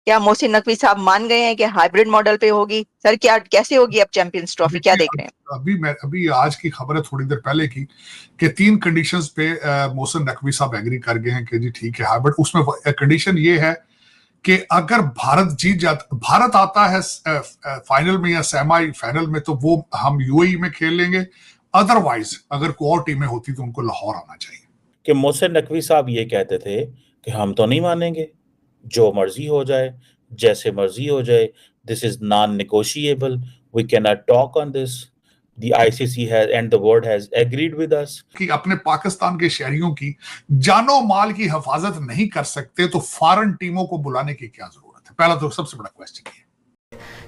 क्या मोहसिन नकवी साहब मान गए हैं कि हाइब्रिड मॉडल पे होगी? सर क्या कैसे होगी अब चैंपियंस ट्रॉफी, क्या देख रहे हैं? अभी आज की खबर है थोड़ी देर पहले की कि 3 कंडीशंस पे मोहसिन नकवी साहब एग्री कर गए हैं कि जी ठीक है हाइब्रिड। उसमें कंडीशन ये है कि अगर भारत जीत जाता, भारत आता है फाइनल में या सेमी फाइनल में, तो वो हम यूएई में खेल लेंगे। अदरवाइज अगर कोई और टीमें होती तो उनको लाहौर आना चाहिए। कि मोहसिन नकवी साहब ये कहते थे कि हम तो नहीं मानेंगे, जो मर्जी हो जाए, जैसे मर्जी हो जाए, this is non negotiable, we can not talk on this, the ICC has and the world has agreed with us. कि अपने पाकिस्तान के शहरियों की जानो माल की हिफाजत नहीं कर सकते तो फॉरेन टीमों को बुलाने की क्या जरूरत है? पहला तो सबसे बड़ा क्वेश्चन है।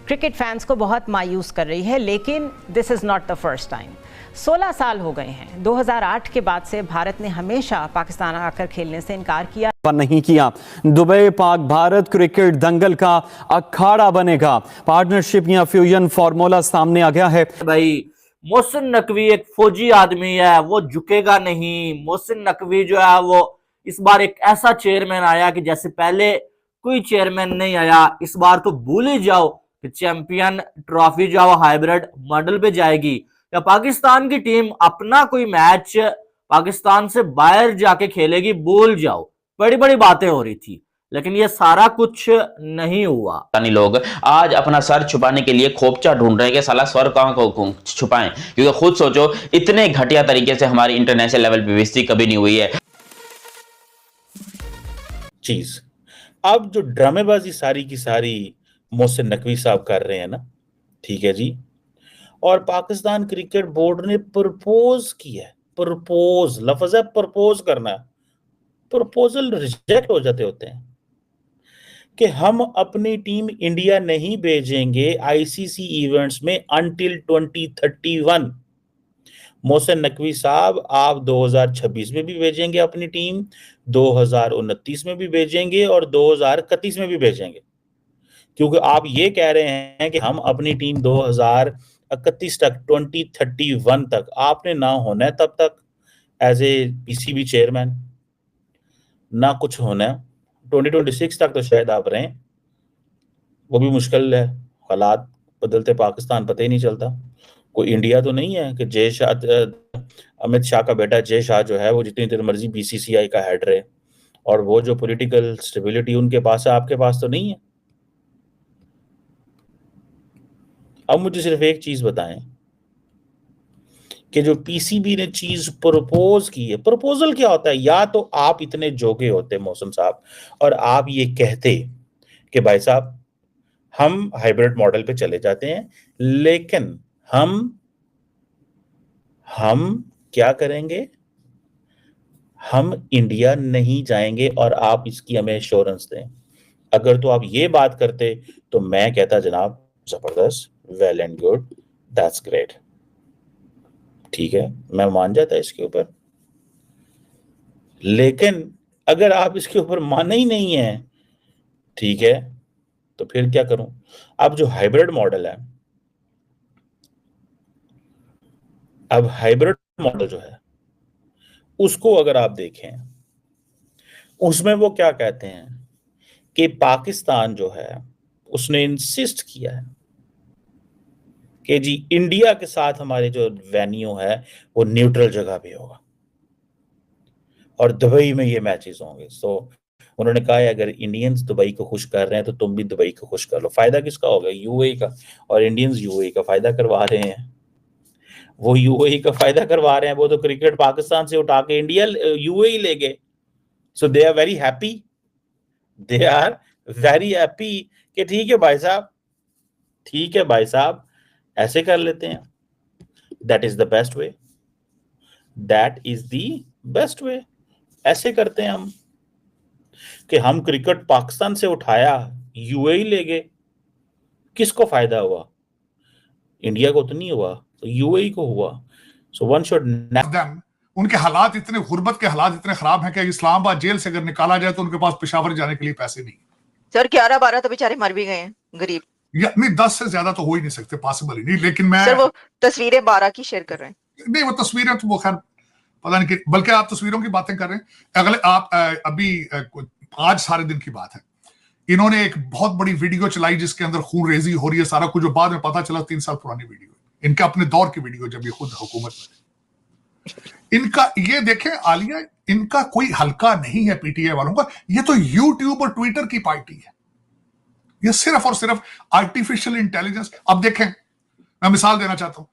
क्रिकेट फैंस को बहुत मायूस कर रही है, लेकिन this is not the first time. 16 साल हो गए हैं। 2008 के बाद से भारत ने हमेशा पाकिस्तान आकर खेलने से इनकार किया नहीं किया। दुबई पाक भारत क्रिकेट दंगल का अखाड़ा बनेगा। पार्टनरशिप या फ्यूजन फार्मूला सामने आ गया है। भाई मोहसिन नकवी एक फौजी आदमी है, वो झुकेगा नहीं। मोहसिन नकवी जो है वो इस बार एक ऐसा चेयरमैन आया कि जैसे पहले कोई चेयरमैन नहीं आया। इस बार तो भूल ही जाओ कि चैंपियन ट्रॉफी जो है हाइब्रिड मॉडल पे जाएगी, या पाकिस्तान की टीम अपना कोई मैच पाकिस्तान से बाहर जाके खेलेगी, भूल जाओ। बड़ी बड़ी बातें हो रही थी, लेकिन ये सारा कुछ नहीं हुआ। लोग आज अपना सर छुपाने के लिए खोपचा ढूंढ रहे हैं कि साला सर कहां को छुपाएं, क्योंकि खुद सोचो इतने घटिया तरीके से हमारी इंटरनेशनल लेवल पे बेइज्जती कभी नहीं हुई है। चीज अब जो ड्रामेबाजी सारी की सारी मोहसिन नकवी साहब कर रहे हैं ना, ठीक है जी, और पाकिस्तान क्रिकेट बोर्ड ने प्रपोज किया है। प्रपोज लफ्ज है, प्रपोज करना, प्रपोजल रिजेक्ट हो जाते होते हैं कि हम अपनी टीम इंडिया नहीं भेजेंगे आईसीसी इवेंट्स में अंटिल 2031। मोहसिन नकवी साहब आप 2026 में भी भेजेंगे अपनी टीम, 2029 में भी भेजेंगे और 2031 में भी भेजेंगे, क्योंकि आप ये कह रहे हैं कि हम अपनी टीम 2031 तक 2031 तक आपने ना होना है तब तक एज ए पीसीबी चेयरमैन, ना कुछ होना है 2026 तक तो शायद आप रहें, वो भी मुश्किल है। हालात बदलते पाकिस्तान पता ही नहीं चलता। कोई इंडिया तो नहीं है कि जय शाह, अमित शाह का बेटा जय शाह जो है वो जितनी देर मर्जी बीसीसीआई का हेड रहे, और वो जो पॉलिटिकल स्टेबिलिटी उनके पास है आपके पास तो नहीं है। अब मुझे सिर्फ एक चीज बताएं कि जो पीसीबी ने चीज प्रपोज की है, प्रपोजल क्या होता है? या तो आप इतने जोगे होते मोहसिन साहब और आप ये कहते कि भाई साहब हम हाइब्रिड मॉडल पे चले जाते हैं, लेकिन हम क्या करेंगे, हम इंडिया नहीं जाएंगे और आप इसकी हमें एश्योरेंस दें। अगर तो आप ये बात करते तो मैं कहता जनाब जबरदस्त, well and good, that's great, ठीक है, मैं मान जाता इसके ऊपर। लेकिन अगर आप इसके ऊपर माने ही नहीं है, ठीक है, तो फिर क्या करूं? अब जो हाइब्रिड मॉडल है, अब हाइब्रिड मॉडल जो है उसको अगर आप देखें, उसमें वो क्या कहते हैं कि पाकिस्तान जो है उसने इंसिस्ट किया है कि जी इंडिया के साथ हमारे जो वेन्यू है वो न्यूट्रल जगह पे होगा और दुबई में ये मैचेस होंगे। तो उन्होंने कहा है अगर इंडियंस दुबई को खुश कर रहे हैं तो तुम भी दुबई को खुश कर लो। फायदा किसका होगा? यूएई का। और इंडियंस यूएई का फायदा करवा रहे हैं, वो यूएई का फायदा करवा रहे हैं। वो तो क्रिकेट पाकिस्तान से उठा के इंडिया यूएई ले गए। So they are very happy, they are very happy कि ठीक है भाई साहब, ठीक है भाई साहब, ऐसे कर लेते हैं। That is the best way, that is the best way. ऐसे करते हैं हम कि हम क्रिकेट पाकिस्तान से उठाया, यूएई ले गए। किसको फायदा हुआ? इंडिया को तो नहीं हुआ, तो यूएई को हुआ। सो वन शुड उनके हालात इतने, गुर्बत के हालात इतने खराब हैं कि इस्लामाबाद जेल से अगर निकाला जाए तो उनके पास पेशावर जाने के लिए पैसे नहीं। सर 11-12 तो बेचारे मर भी गए हैं, गरीब। नहीं 10 से ज्यादा तो हो ही नहीं सकते, पॉसिबल ही नहीं। लेकिन मैं सर वो तस्वीरें 12 की शेयर कर रहे हैं। नहीं, वो तस्वीरें तो वो खैर पता नहीं, बल्कि आप तस्वीरों की बातें कर रहे हैं। अगले आप अभी आज सारे दिन की बात है इन्होंने एक बहुत बड़ी वीडियो चलाई जिसके अंदर खून रेजी हो रही है, सारा कुछ, जो बाद में पता चला 3 साल पुरानी वीडियो, इनके अपने दौर की वीडियो जब ये खुद हुकूमत में। इनका ये देखें आलिया, इनका कोई हल्का नहीं है पीटीआई वालों का, ये तो यूट्यूब और ट्विटर की पार्टी है, ये सिर्फ और सिर्फ आर्टिफिशियल इंटेलिजेंस। अब देखें, मैं मिसाल देना चाहता हूं,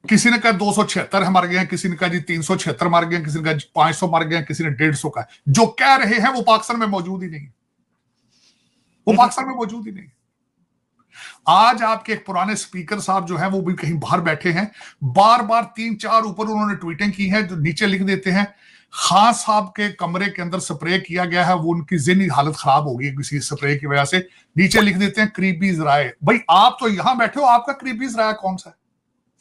किसी ने कहा 276 मर गए हैं, किसी ने कहा जी 376 मर गए, किसी ने कहा 500 मर गए, किसी ने 150 का। जो कह रहे हैं वो पाकिस्तान में मौजूद ही नहीं, वो पाकिस्तान में मौजूद ही नहीं। आज आपके एक पुराने स्पीकर साहब जो है वो भी कहीं बाहर बैठे हैं, बार बार 3-4 ऊपर उन्होंने ट्वीटें की हैं, जो नीचे लिख देते हैं खान साहब के कमरे के अंदर स्प्रे किया गया है, वो उनकी ज़हनी हालत खराब हो गई किसी स्प्रे की वजह से। नीचे लिख देते हैं करीबी ज़राए। भाई आप तो यहां बैठे हो, आपका करीबी ज़राया कौन सा है?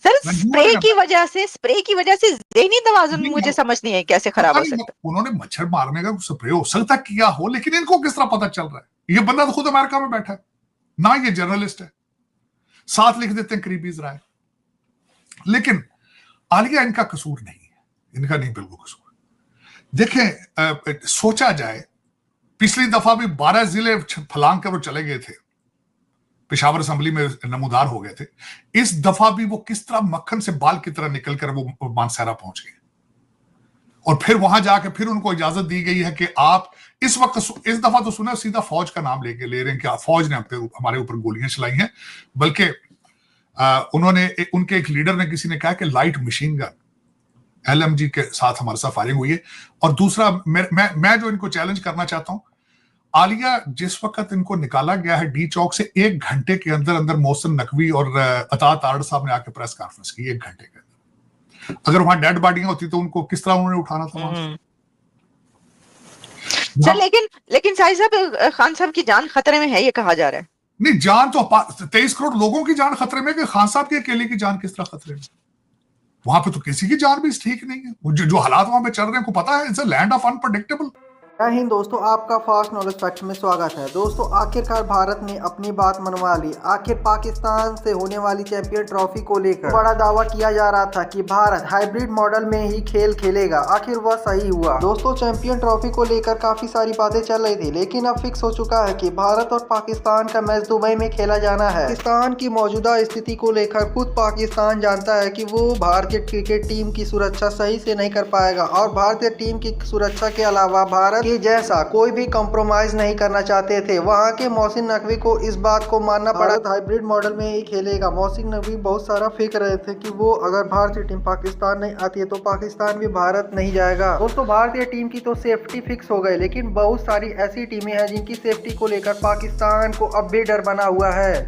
सर स्प्रे की वजह से ज़हनी तवाज़ुन मुझे समझ नहीं है कैसे खराब हो सकता है। उन्होंने मच्छर मारने का स्प्रे हो सकता किया हो, लेकिन इनको किस तरह पता चल रहा है? ये बंदा तो खुद अमेरिका में बैठा है ना, ये जर्नलिस्ट है, साथ लिख देते हैं करीबी ज़राए। लेकिन आलिया इनका कसूर नहीं है, इनका नहीं बिल्कुल कसूर। देखें, सोचा जाए पिछली दफा भी 12 जिले फलांग कर वो चले गए थे, पेशावर असेंबली में नमूदार हो गए थे। इस दफा भी वो किस तरह मक्खन से बाल की तरह निकलकर वो मानसहरा पहुंच गए, और फिर वहां जाकर फिर उनको इजाजत दी गई है कि आप इस वक्त, इस दफा तो सुना सीधा फौज का नाम ले रहे हैं कि फौज ने हमारे ऊपर गोलियां चलाई हैं, बल्कि उन्होंने उनके एक लीडर ने, किसी ने कहा कि लाइट मशीन गन LMG के साथ हमारे साथ फायरिंग हुई है। और दूसरा, मैं जो इनको चैलेंज करना चाहता हूं, आलिया जिस वक्त इनको निकाला गया है डी चौक से, 1 घंटे के अंदर अंदर मोहसिन नकवी और अतात आर्ड साहब ने आके प्रेस कॉन्फ्रेंस की 1 घंटे के अंदर। अगर वहां डेड बॉडियां होती तो उनको किस तरह उन्होंने उठाना था वहां से? सर लेकिन साहिब साहब, खान साहब की जान खतरे में है, ये कहा जा रहा है। नहीं, जान तो 23 करोड़ लोगों की जान खतरे में, कि खान साहब के अकेले की जान किस तरह खतरे में? वहां पे तो किसी की जान भी ठीक नहीं है। जो हालात वहां पे चल रहे हैं, को पता है, it's a land of unpredictable. जय हिंद दोस्तों, आपका फास्ट नॉलेज फैक्ट में स्वागत है। दोस्तों, आखिरकार भारत ने अपनी बात मनवा ली। आखिर पाकिस्तान से होने वाली चैंपियन ट्रॉफी को लेकर बड़ा दावा किया जा रहा था कि भारत हाइब्रिड मॉडल में ही खेल खेलेगा। आखिर वह सही हुआ। दोस्तों, चैंपियन ट्रॉफी को लेकर काफी सारी बातें चल रही थी, लेकिन अब फिक्स हो चुका है कि भारत और पाकिस्तान का मैच दुबई में खेला जाना है। पाकिस्तान की मौजूदा स्थिति को लेकर खुद पाकिस्तान जानता है कि वो भारतीय क्रिकेट टीम की सुरक्षा सही से नहीं कर पाएगा, और भारतीय टीम की सुरक्षा के अलावा भारत के जैसा कोई भी कॉम्प्रोमाइज नहीं करना चाहते थे। वहां के मोहसिन नकवी को इस बात को मानना पड़ा, हाइब्रिड मॉडल में ही खेलेगा। मोहसिन नकवी बहुत सारा फेंक रहे थे कि वो अगर भारतीय टीम पाकिस्तान नहीं आती है तो पाकिस्तान भी भारत नहीं जाएगा। दोस्तों, भारतीय टीम की तो सेफ्टी फिक्स हो गई, लेकिन बहुत सारी ऐसी टीमें हैं जिनकी सेफ्टी को लेकर पाकिस्तान को अब भी डर बना हुआ है।